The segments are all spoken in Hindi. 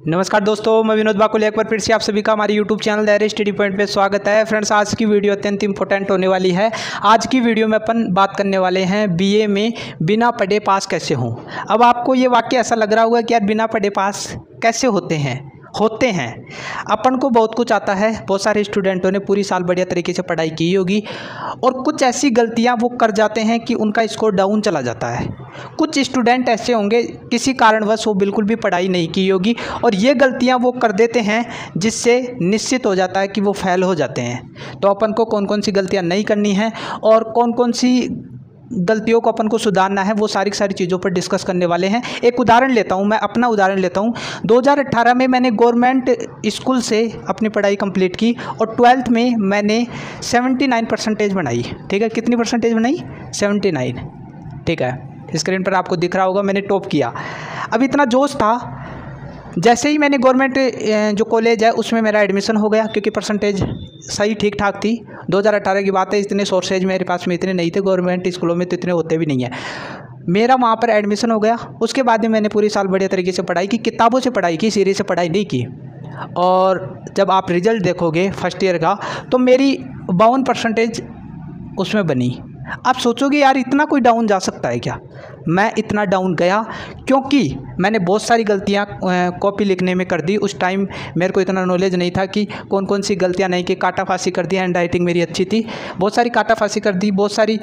नमस्कार दोस्तों, मैं विनोद बाकुल एक बार फिर से आप सभी का हमारे YouTube channel diary study point पे स्वागत है। फ्रेंड्स, आज की वीडियो अत्यंत इंपॉर्टेंट होने वाली है। आज की वीडियो में अपन बात करने वाले हैं बीए में बिना पढ़े पास कैसे हों। अब आपको ये वाक्य ऐसा लग रहा होगा कि यार बिना पढ़े पास कैसे होते हैं। अपन को बहुत कुछ आता है। बहुत सारे स्टूडेंटों ने पूरी साल बढ़िया तरीके से पढ़ाई की होगी और कुछ ऐसी गलतियां वो कर जाते हैं कि उनका स्कोर डाउन चला जाता है। कुछ स्टूडेंट ऐसे होंगे किसी कारणवश वो बिल्कुल भी पढ़ाई नहीं की होगी और ये गलतियां वो कर देते हैं जिससे निश्चित हो जाता है कि वो फेल हो जाते हैं। तो अपन को कौन कौन सी गलतियां नहीं करनी है और कौन कौन सी गलतियों को अपन को सुधारना है, वो सारी चीज़ों पर डिस्कस करने वाले हैं। एक उदाहरण लेता हूं, मैं अपना उदाहरण लेता हूं। 2018 में मैंने गवर्नमेंट स्कूल से अपनी पढ़ाई कंप्लीट की और 12th में मैंने 79% बनाई। ठीक है, कितनी परसेंटेज बनाई? 79। ठीक है, स्क्रीन पर आपको दिख रहा होगा, मैंने टॉप किया। अब इतना जोश था, जैसे ही मैंने गवर्नमेंट जो कॉलेज है उसमें मेरा एडमिशन हो गया क्योंकि परसेंटेज सही ठीक ठाक थी। 2018 की बात है, इतने सोर्सेज मेरे पास में इतने नहीं थे, गवर्नमेंट स्कूलों में तो इतने होते भी नहीं है। मेरा वहाँ पर एडमिशन हो गया। उसके बाद में मैंने पूरी साल बढ़िया तरीके से पढ़ाई की, किताबों से पढ़ाई की, सीरीज से पढ़ाई नहीं की। और जब आप रिजल्ट देखोगे फर्स्ट ईयर का तो मेरी 52% उसमें बनी। आप सोचोगे यार इतना कोई डाउन जा सकता है क्या? मैं इतना डाउन गया क्योंकि मैंने बहुत सारी गलतियां कॉपी लिखने में कर दी। उस टाइम मेरे को इतना नॉलेज नहीं था कि कौन कौन सी गलतियां नहीं की। काटाफासी कर दी, हैंड राइटिंग मेरी अच्छी थी, बहुत सारी काटाफासी कर दी, बहुत सारी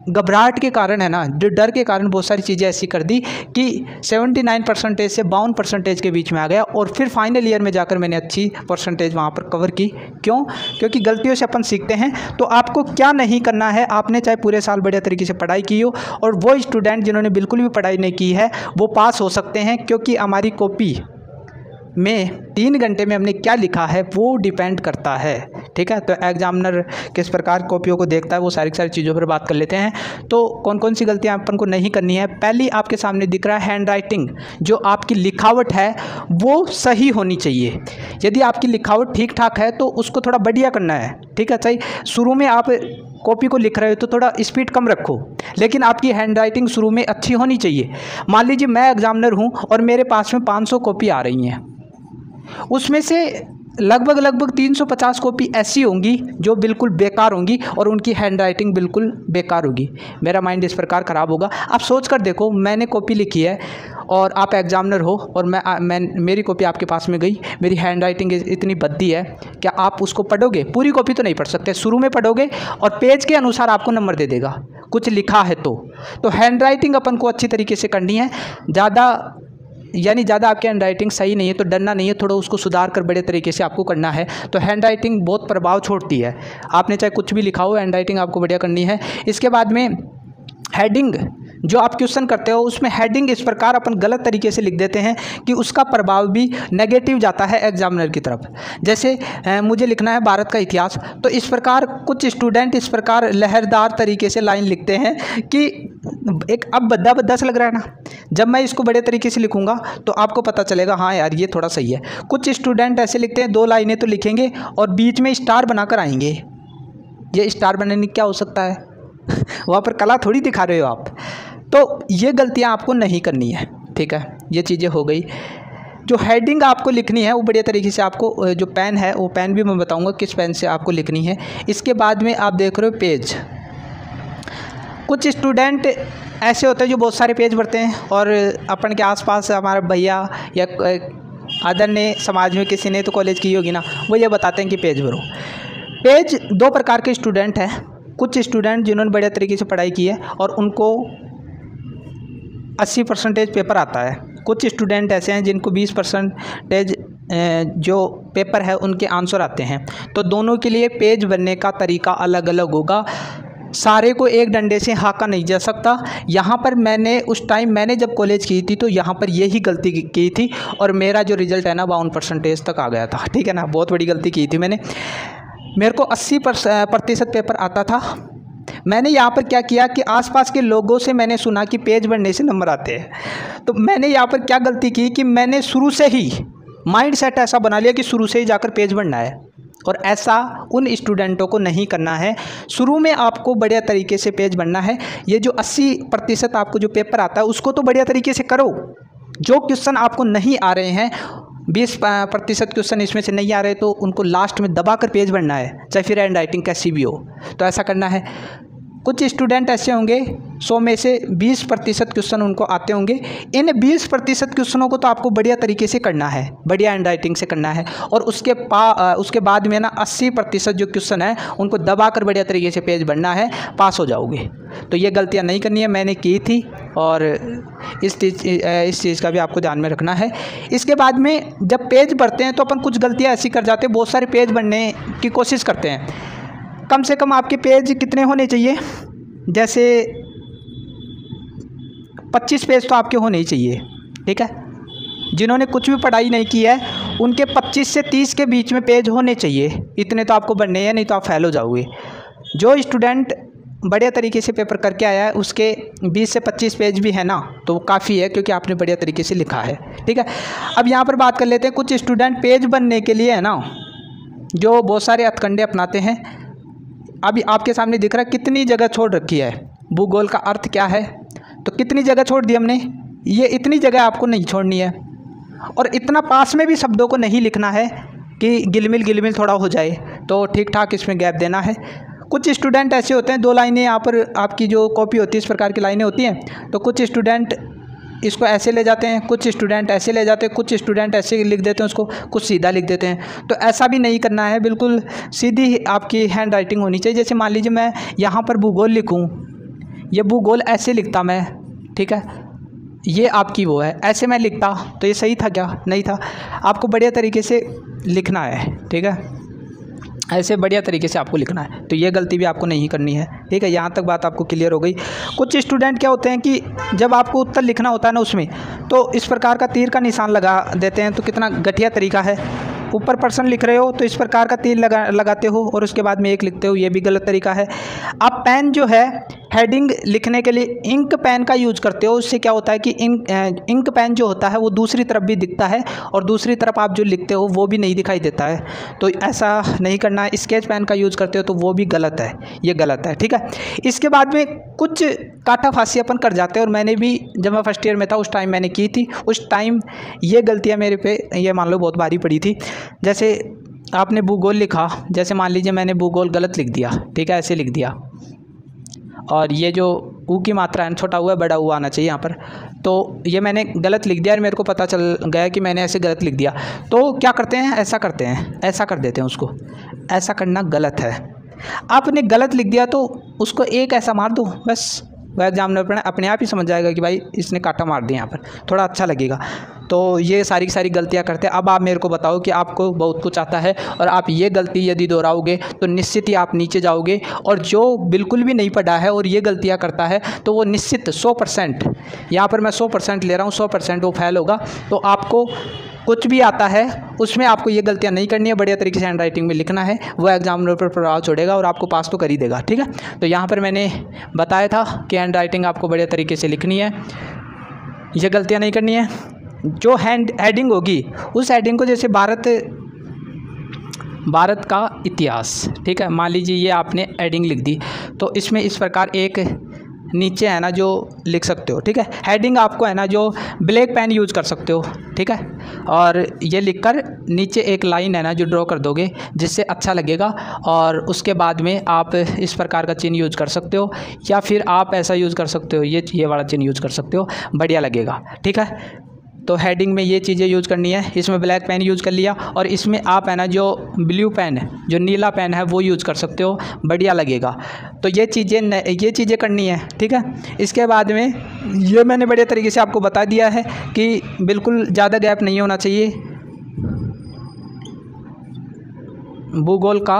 घबराहट के कारण है ना, डर के कारण बहुत सारी चीज़ें ऐसी कर दी कि 79% से 52% के बीच में आ गया। और फिर फाइनल ईयर में जाकर मैंने अच्छी परसेंटेज वहाँ पर कवर की। क्यों? क्योंकि गलतियों से अपन सीखते हैं। तो आपको क्या नहीं करना है, आपने चाहे पूरे साल बढ़िया तरीके से पढ़ाई की हो और वो स्टूडेंट जिन्होंने बिल्कुल भी पढ़ाई नहीं की है वो पास हो सकते हैं, क्योंकि हमारी कॉपी में 3 घंटे में हमने क्या लिखा है वो डिपेंड करता है। ठीक है, तो एग्जामिनर किस प्रकार कॉपियों को देखता है वो सारी चीज़ों पर बात कर लेते हैं। तो कौन कौन सी गलतियां अपन को नहीं करनी है। पहली आपके सामने दिख रहा है हैंड राइटिंग, जो आपकी लिखावट है वो सही होनी चाहिए। यदि आपकी लिखावट ठीक ठाक है तो उसको थोड़ा बढ़िया करना है। ठीक है, चाहिए शुरू में आप कॉपी को लिख रहे हो तो थोड़ा स्पीड कम रखो, लेकिन आपकी हैंड राइटिंग शुरू में अच्छी होनी चाहिए। मान लीजिए मैं एग्जामिनर हूँ और मेरे पास में 500 कॉपी आ रही हैं, उसमें से लगभग 350 कॉपी ऐसी होंगी जो बिल्कुल बेकार होंगी और उनकी हैंड राइटिंग बिल्कुल बेकार होगी। मेरा माइंड इस प्रकार ख़राब होगा। आप सोच कर देखो, मैंने कॉपी लिखी है और आप एग्जामिनर हो और मेरी कॉपी आपके पास में गई, मेरी हैंड राइटिंग इतनी भद्दी है, क्या आप उसको पढ़ोगे? पूरी कॉपी तो नहीं पढ़ सकते, शुरू में पढ़ोगे और पेज के अनुसार आपको नंबर दे देगा कुछ लिखा है। तो हैंड राइटिंग अपन को अच्छी तरीके से करनी है। ज़्यादा आपकी हैंड राइटिंग सही नहीं है तो डरना नहीं है, थोड़ा उसको सुधार कर बड़े तरीके से आपको करना है। तो हैंड राइटिंग बहुत प्रभाव छोड़ती है। आपने चाहे कुछ भी लिखा हो, हैंड राइटिंग आपको बढ़िया करनी है। इसके बाद में हेडिंग, जो आप क्वेश्चन करते हो उसमें हेडिंग इस प्रकार अपन गलत तरीके से लिख देते हैं कि उसका प्रभाव भी नेगेटिव जाता है एग्जामिनर की तरफ। जैसे मुझे लिखना है भारत का इतिहास, तो इस प्रकार कुछ स्टूडेंट इस प्रकार लहरदार तरीके से लाइन लिखते हैं कि एक अब बद्दा सा लग रहा है ना। जब मैं इसको बड़े तरीके से लिखूंगा तो आपको पता चलेगा हाँ यार ये थोड़ा सही है। कुछ स्टूडेंट ऐसे लिखते हैं, 2 लाइनें तो लिखेंगे और बीच में स्टार बनाकर आएंगे। ये स्टार बनाने क्या हो सकता है? वहाँ पर कला थोड़ी दिखा रहे हो आप। तो ये गलतियाँ आपको नहीं करनी है। ठीक है, ये चीज़ें हो गई। जो हेडिंग आपको लिखनी है वो बढ़िया तरीके से आपको, जो पेन है वो पेन भी मैं बताऊंगा किस पेन से आपको लिखनी है। इसके बाद में आप देख रहे हो पेज। कुछ स्टूडेंट ऐसे होते हैं जो बहुत सारे पेज भरते हैं और अपन के आसपास हमारे भैया या आदरणीय समाज में किसी ने तो कॉलेज की होगी ना, वो ये बताते हैं कि पेज भरो। पेज 2 प्रकार के स्टूडेंट हैं। कुछ स्टूडेंट जिन्होंने बढ़िया तरीके से पढ़ाई की है और उनको 80% पेपर आता है। कुछ स्टूडेंट ऐसे हैं जिनको 20% जो पेपर है उनके आंसर आते हैं। तो दोनों के लिए पेज बनने का तरीका अलग अलग होगा। सारे को एक डंडे से हाँका नहीं जा सकता। यहाँ पर उस टाइम मैंने जब कॉलेज की थी तो यहाँ पर यही गलती की थी और मेरा जो रिज़ल्ट है ना 52% तक आ गया था। ठीक है ना, बहुत बड़ी गलती की थी मैंने। मेरे को 80% पेपर आता था। मैंने यहाँ पर क्या किया कि आसपास के लोगों से मैंने सुना कि पेज बढ़ने से नंबर आते हैं। तो मैंने यहाँ पर क्या गलती की कि मैंने शुरू से ही माइंड सेट ऐसा बना लिया कि शुरू से ही जाकर पेज बढ़ना है। और ऐसा उन स्टूडेंटों को नहीं करना है। शुरू में आपको बढ़िया तरीके से पेज बनना है। ये जो 80% आपको जो पेपर आता है उसको तो बढ़िया तरीके से करो, जो क्वेश्चन आपको नहीं आ रहे हैं, 20% क्वेश्चन इसमें से नहीं आ रहे, तो उनको लास्ट में दबा कर पेज बढ़ना है, चाहे फिर हैंड राइटिंग कैसी भी हो, तो ऐसा करना है। कुछ स्टूडेंट ऐसे होंगे 100 में से 20% क्वेश्चन उनको आते होंगे। इन 20% क्वेश्चनों को तो आपको बढ़िया तरीके से करना है, बढ़िया हैंड राइटिंग से करना है, और उसके बाद में ना 80% जो क्वेश्चन है उनको दबाकर बढ़िया तरीके से पेज बढ़ना है, पास हो जाओगे। तो ये गलतियाँ नहीं करनी है, मैंने की थी, और इस चीज़ का भी आपको ध्यान में रखना है। इसके बाद में जब पेज बढ़ते हैं तो अपन कुछ गलतियाँ ऐसी कर जाते हैं, बहुत सारे पेज बढ़ने की कोशिश करते हैं। कम से कम आपके पेज कितने होने चाहिए, जैसे 25 पेज तो आपके होने ही चाहिए, ठीक है। जिन्होंने कुछ भी पढ़ाई नहीं की है उनके 25 से 30 के बीच में पेज होने चाहिए, इतने तो आपको बढ़ने हैं, नहीं तो आप फेल हो जाओगे। जो स्टूडेंट बढ़िया तरीके से पेपर करके आया है उसके 20 से 25 पेज भी है ना, तो काफ़ी है, क्योंकि आपने बढ़िया तरीके से लिखा है, ठीक है। अब यहाँ पर बात कर लेते हैं, कुछ स्टूडेंट पेज बनने के लिए है ना जो बहुत सारे हथकंडे अपनाते हैं। अभी आपके सामने दिख रहा है कितनी जगह छोड़ रखी है, भूगोल का अर्थ क्या है, तो कितनी जगह छोड़ दी हमने, ये इतनी जगह आपको नहीं छोड़नी है, और इतना पास में भी शब्दों को नहीं लिखना है कि गिलमिल थोड़ा हो जाए, तो ठीक ठाक इसमें गैप देना है। कुछ स्टूडेंट ऐसे होते हैं, 2 लाइनें यहाँ पर आपकी जो कॉपी होती है इस प्रकार की लाइनें होती हैं, तो कुछ स्टूडेंट इसको ऐसे ले जाते हैं, कुछ स्टूडेंट ऐसे ले जाते हैं, कुछ स्टूडेंट ऐसे लिख देते हैं उसको, कुछ सीधा लिख देते हैं। तो ऐसा भी नहीं करना है, बिल्कुल सीधी आपकी हैंड राइटिंग होनी चाहिए। जैसे मान लीजिए मैं यहाँ पर भूगोल लिखूँ, ये भूगोल ऐसे लिखता मैं, ठीक है, ये आपकी वो है, ऐसे मैं लिखता तो ये सही था क्या, नहीं था। आपको बढ़िया तरीके से लिखना है, ठीक है, ऐसे बढ़िया तरीके से आपको लिखना है, तो ये गलती भी आपको नहीं करनी है, ठीक है। यहाँ तक बात आपको क्लियर हो गई। कुछ स्टूडेंट क्या होते हैं कि जब आपको उत्तर लिखना होता है ना उसमें, तो इस प्रकार का तीर का निशान लगा देते हैं, तो कितना घटिया तरीका है। ऊपर पर्सन लिख रहे हो तो इस प्रकार का तीर लगाते हो और उसके बाद में एक लिखते हो, ये भी गलत तरीका है। आप पेन जो है हेडिंग लिखने के लिए इंक पेन का यूज करते हो, उससे क्या होता है कि इंक पेन जो होता है वो दूसरी तरफ भी दिखता है और दूसरी तरफ आप जो लिखते हो वो भी नहीं दिखाई देता है, तो ऐसा नहीं करना है। स्केच पेन का यूज़ करते हो तो वो भी गलत है, ये गलत है, ठीक है। इसके बाद में कुछ काटा फांसी अपन कर जाते हैं, और मैंने भी जब मैं फर्स्ट ईयर में था उस टाइम मैंने की थी, उस टाइम ये गलतियाँ मेरे पे ये मान लो बहुत भारी पड़ी थी। जैसे आपने भूगोल लिखा, जैसे मान लीजिए मैंने भूगोल गलत लिख दिया, ठीक है, ऐसे लिख दिया, और ये जो ऊ की मात्रा है, छोटा हुआ बड़ा हुआ आना चाहिए यहाँ पर, तो ये मैंने गलत लिख दिया और मेरे को पता चल गया कि मैंने ऐसे गलत लिख दिया। तो क्या करते हैं, ऐसा करते हैं, ऐसा कर देते हैं उसको। ऐसा करना गलत है। आपने गलत लिख दिया तो उसको एक ऐसा मार दो, बस वह एग्जामिनर अपने आप ही समझ जाएगा कि भाई इसने काटा मार दिया, यहाँ पर थोड़ा अच्छा लगेगा। तो ये सारी की सारी गलतियाँ करते हैं। अब आप मेरे को बताओ कि आपको बहुत कुछ आता है और आप ये गलती यदि दोहराओगे तो निश्चित ही आप नीचे जाओगे, और जो बिल्कुल भी नहीं पढ़ा है और ये गलतियाँ करता है तो वो निश्चित 100%, यहाँ पर मैं 100% ले रहा हूँ, 100% वो फेल होगा। तो आपको कुछ भी आता है उसमें आपको ये गलतियाँ नहीं करनी है, बढ़िया तरीके से हैंड राइटिंग में लिखना है, वो एग्जामिनर पर प्रभाव छोड़ेगा और आपको पास तो कर ही देगा, ठीक है। तो यहाँ पर मैंने बताया था कि हैंड राइटिंग आपको बढ़िया तरीके से लिखनी है, ये गलतियाँ नहीं करनी है। जो हेडिंग होगी उस हेडिंग को, जैसे भारत का इतिहास, ठीक है, मान लीजिए ये आपने हेडिंग लिख दी, तो इसमें इस प्रकार एक नीचे है ना जो लिख सकते हो, ठीक है। हेडिंग आपको है ना जो ब्लैक पेन यूज़ कर सकते हो, ठीक है, और ये लिखकर नीचे एक लाइन है ना जो ड्रॉ कर दोगे जिससे अच्छा लगेगा, और उसके बाद में आप इस प्रकार का चिन्ह यूज़ कर सकते हो, या फिर आप ऐसा यूज़ कर सकते हो, ये वाला चिन्ह यूज़ कर सकते हो, बढ़िया लगेगा, ठीक है। तो हेडिंग में ये चीज़ें यूज़ करनी है। इसमें ब्लैक पेन यूज़ कर लिया, और इसमें आप है ना जो ब्लू पेन है, जो नीला पेन है वो यूज़ कर सकते हो, बढ़िया लगेगा। तो ये चीज़ें करनी है, ठीक है। इसके बाद में ये मैंने बढ़िया तरीके से आपको बता दिया है कि बिल्कुल ज़्यादा गैप नहीं होना चाहिए। भूगोल का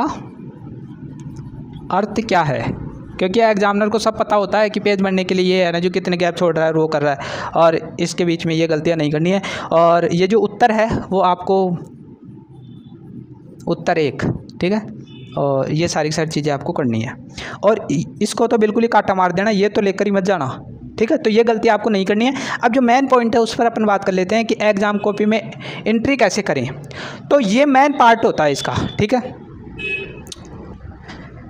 अर्थ क्या है, क्योंकि एग्जामिनर को सब पता होता है कि पेज बढ़ने के लिए ये है ना जो कितने गैप छोड़ रहा है वो कर रहा है, और इसके बीच में ये गलतियां नहीं करनी है। और ये जो उत्तर है वो आपको उत्तर 1, ठीक है, और ये सारी चीज़ें आपको करनी है, और इसको तो बिल्कुल ही काटा मार देना, ये तो लेकर ही मत जाना, ठीक है। तो ये गलती आपको नहीं करनी है। अब जो मेन पॉइंट है उस पर अपन बात कर लेते हैं कि एग्ज़ाम कॉपी में एंट्री कैसे करें। तो ये मेन पार्ट होता है इसका, ठीक है।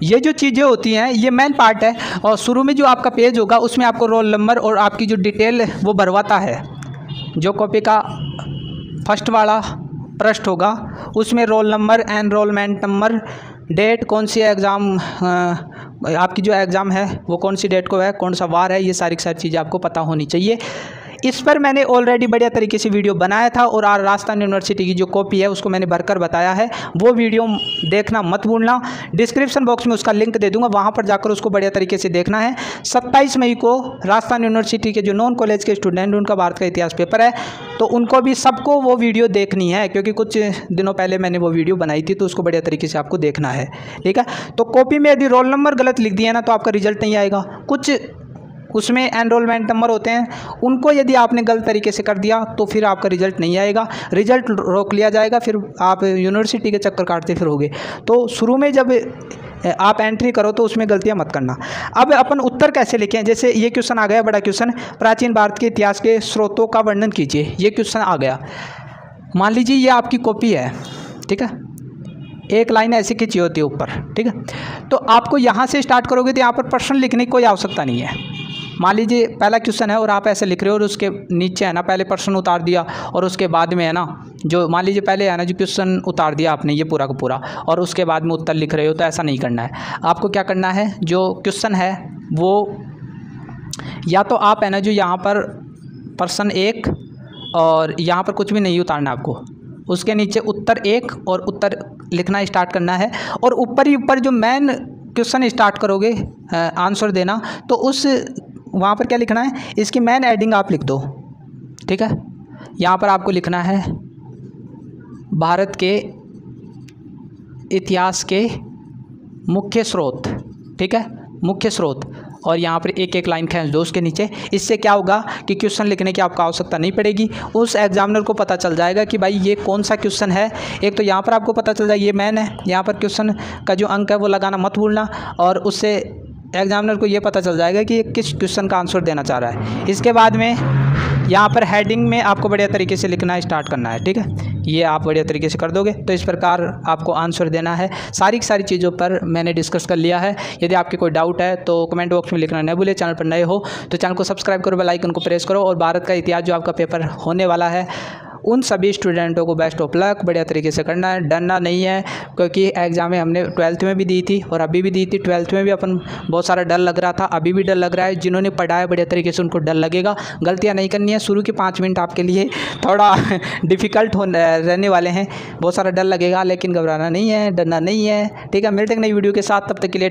ये जो चीज़ें होती हैं ये मेन पार्ट है, और शुरू में जो आपका पेज होगा उसमें आपको रोल नंबर और आपकी जो डिटेल वो भरवाता है, जो कॉपी का फर्स्ट वाला पृष्ठ होगा उसमें roll number, enrollment number, date, कौन सी एग्ज़ाम आपकी जो एग्ज़ाम है वो कौन सी डेट को है, कौन सा वार है, ये सारी चीज़ें आपको पता होनी चाहिए। इस पर मैंने ऑलरेडी बढ़िया तरीके से वीडियो बनाया था और राजस्थान यूनिवर्सिटी की जो कॉपी है उसको मैंने भरकर बताया है, वो वीडियो देखना मत भूलना। डिस्क्रिप्शन बॉक्स में उसका लिंक दे दूंगा, वहाँ पर जाकर उसको बढ़िया तरीके से देखना है। 27 मई को राजस्थान यूनिवर्सिटी के जो नॉन कॉलेज के स्टूडेंट उनका भारत का इतिहास पेपर है, तो उनको भी सबको वो वीडियो देखनी है, क्योंकि कुछ दिनों पहले मैंने वो वीडियो बनाई थी, तो उसको बढ़िया तरीके से आपको देखना है, ठीक है। तो कॉपी में यदि रोल नंबर गलत लिख दिया ना तो आपका रिजल्ट नहीं आएगा। कुछ उसमें एनरोलमेंट नंबर होते हैं, उनको यदि आपने गलत तरीके से कर दिया तो फिर आपका रिजल्ट नहीं आएगा, रिजल्ट रोक लिया जाएगा, फिर आप यूनिवर्सिटी के चक्कर काटते फिरोगे। तो शुरू में जब आप एंट्री करो तो उसमें गलतियां मत करना। अब अपन उत्तर कैसे लिखें, जैसे ये क्वेश्चन आ गया, बड़ा क्वेश्चन, प्राचीन भारत के इतिहास के स्रोतों का वर्णन कीजिए, ये क्वेश्चन आ गया। मान लीजिए ये आपकी कॉपी है, ठीक है, एक लाइन ऐसी खींची होती है ऊपर, ठीक है। तो आपको यहाँ से स्टार्ट करोगे तो यहाँ पर प्रश्न लिखने की कोई आवश्यकता नहीं है। मान लीजिए पहला क्वेश्चन है और आप ऐसे लिख रहे हो और उसके नीचे है ना पहले प्रश्न उतार दिया और उसके बाद में है ना जो मान लीजिए पहले है ना जो क्वेश्चन उतार दिया आपने ये पूरा का पूरा और उसके बाद में उत्तर लिख रहे हो, तो ऐसा नहीं करना है। आपको क्या करना है, जो क्वेश्चन है वो या तो आप है ना जो यहाँ पर प्रश्न 1 और यहाँ पर कुछ भी नहीं उतारना आपको, उसके नीचे उत्तर 1 और उत्तर लिखना स्टार्ट करना है, और ऊपर ही ऊपर जो मेन क्वेश्चन स्टार्ट करोगे आंसर देना, तो उस वहाँ पर क्या लिखना है, इसकी मेन हेडिंग आप लिख दो, ठीक है। यहाँ पर आपको लिखना है भारत के इतिहास के मुख्य स्रोत, ठीक है, मुख्य स्रोत, और यहाँ पर एक एक लाइन खींच दो उसके नीचे। इससे क्या होगा कि क्वेश्चन लिखने की आपको आवश्यकता नहीं पड़ेगी, उस एग्जामिनर को पता चल जाएगा कि भाई ये कौन सा क्वेश्चन है। एक तो यहाँ पर आपको पता चल जाएगा ये मैन है, यहाँ पर क्वेश्चन का जो अंक है वो लगाना मत भूलना, और उससे एग्जामिनर को ये पता चल जाएगा कि ये किस क्वेश्चन का आंसर देना चाह रहा है। इसके बाद में यहाँ पर हेडिंग में आपको बढ़िया तरीके से लिखना स्टार्ट करना है, ठीक है। ये आप बढ़िया तरीके से कर दोगे तो इस प्रकार आपको आंसर देना है। सारी की सारी चीज़ों पर मैंने डिस्कस कर लिया है। यदि आपके कोई डाउट है तो कमेंट बॉक्स में लिखना न भूले। चैनल पर नए हो तो चैनल को सब्सक्राइब करो, बेल आइकन को प्रेस करो, और भारत का इतिहास जो आपका पेपर होने वाला है उन सभी स्टूडेंटों को बेस्ट ऑफ लक। बढ़िया तरीके से करना है, डरना नहीं है, क्योंकि एग्जामें हमने 12th में भी दी थी और अभी भी दी थी। 12th में भी अपन बहुत सारा डर लग रहा था, अभी भी डर लग रहा है। जिन्होंने पढ़ा है बढ़िया तरीके से उनको डर लगेगा। गलतियां नहीं करनी है। शुरू के 5 मिनट आपके लिए थोड़ा डिफ़िकल्ट रहने वाले हैं, बहुत सारा डर लगेगा, लेकिन घबराना नहीं है, डरना नहीं है, ठीक है। मिलते हैं नई वीडियो के साथ, तब तक के लिए